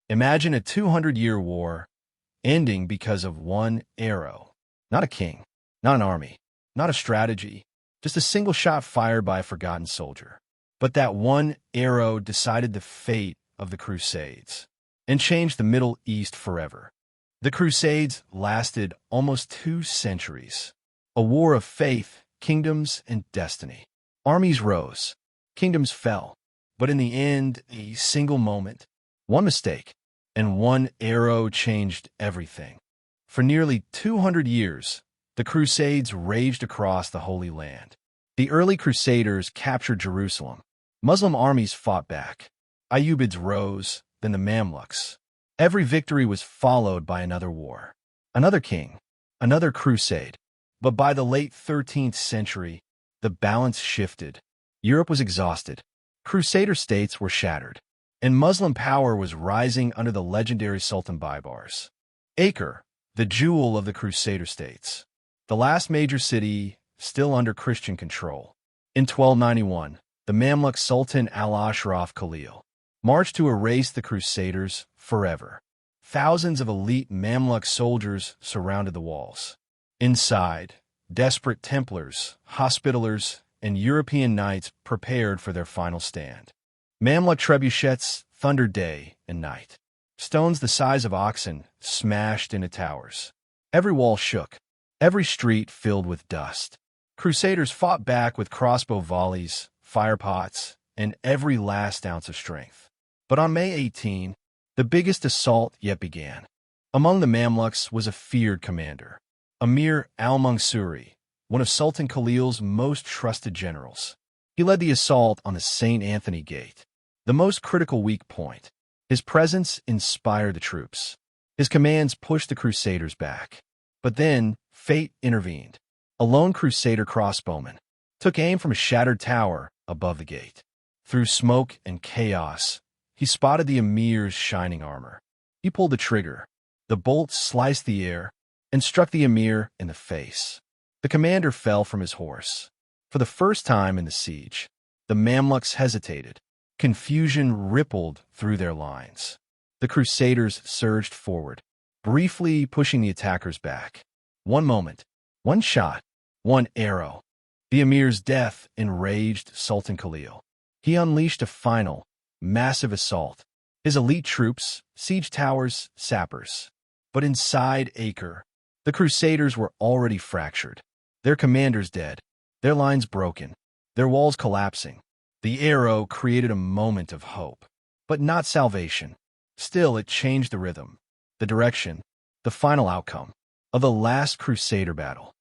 Imagine a 200-year war ending because of one arrow. Not a king, not an army, not a strategy, just a single shot fired by a forgotten soldier. But that one arrow decided the fate of the Crusades and changed the Middle East forever. The Crusades lasted almost 2 centuries, a war of faith, kingdoms, and destiny. Armies rose, kingdoms fell, but in the end, a single moment, one mistake, and one arrow changed everything. For nearly 200 years, the Crusades raged across the Holy Land. The early Crusaders captured Jerusalem. Muslim armies fought back. Ayyubids rose, then the Mamluks. Every victory was followed by another war, another king, another crusade. But by the late 13th century, the balance shifted. Europe was exhausted. Crusader states were shattered, and Muslim power was rising under the legendary Sultan Baibars. Acre, the jewel of the Crusader states, the last major city still under Christian control. In 1291, the Mamluk Sultan Al-Ashraf Khalil marched to erase the Crusaders forever. Thousands of elite Mamluk soldiers surrounded the walls. Inside, desperate Templars, Hospitallers, and European knights prepared for their final stand. Mamluk trebuchets thundered day and night. Stones the size of oxen smashed into towers. Every wall shook, every street filled with dust. Crusaders fought back with crossbow volleys, firepots, and every last ounce of strength. But on May 18, the biggest assault yet began. Among the Mamluks was a feared commander, Emir al-Mansuri, one of Sultan Khalil's most trusted generals. He led the assault on the St. Anthony Gate, the most critical weak point. His presence inspired the troops. His commands pushed the Crusaders back. But then, fate intervened. A lone Crusader crossbowman took aim from a shattered tower above the gate. Through smoke and chaos, he spotted the Emir's shining armor. He pulled the trigger. The bolt sliced the air and struck the Emir in the face. The commander fell from his horse. For the first time in the siege, the Mamluks hesitated. Confusion rippled through their lines. The Crusaders surged forward, briefly pushing the attackers back. One moment, one shot, one arrow. The Emir's death enraged Sultan Khalil. He unleashed a final, massive assault. His elite troops, siege towers, sappers. But inside Acre, the Crusaders were already fractured. Their commanders dead, their lines broken, their walls collapsing. The arrow created a moment of hope, but not salvation. Still, it changed the rhythm, the direction, the final outcome of the last Crusader battle.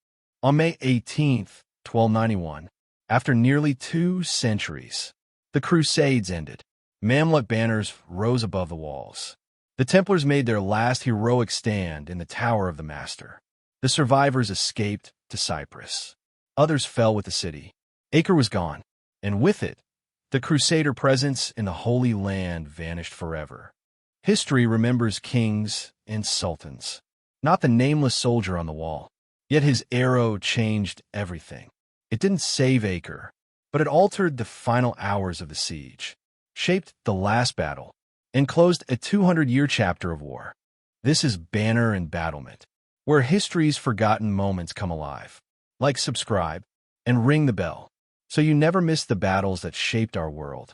On May 18, 1291, after nearly 2 centuries, the Crusades ended. Mamluk banners rose above the walls. The Templars made their last heroic stand in the Tower of the Master. The survivors escaped to Cyprus. Others fell with the city. Acre was gone, and with it, the Crusader presence in the Holy Land vanished forever. History remembers kings and sultans, not the nameless soldier on the wall. Yet his arrow changed everything. It didn't save Acre, but it altered the final hours of the siege, shaped the last battle, and closed a 200-year chapter of war. This is Banner and Battlement, where history's forgotten moments come alive. Like, subscribe, and ring the bell, so you never miss the battles that shaped our world.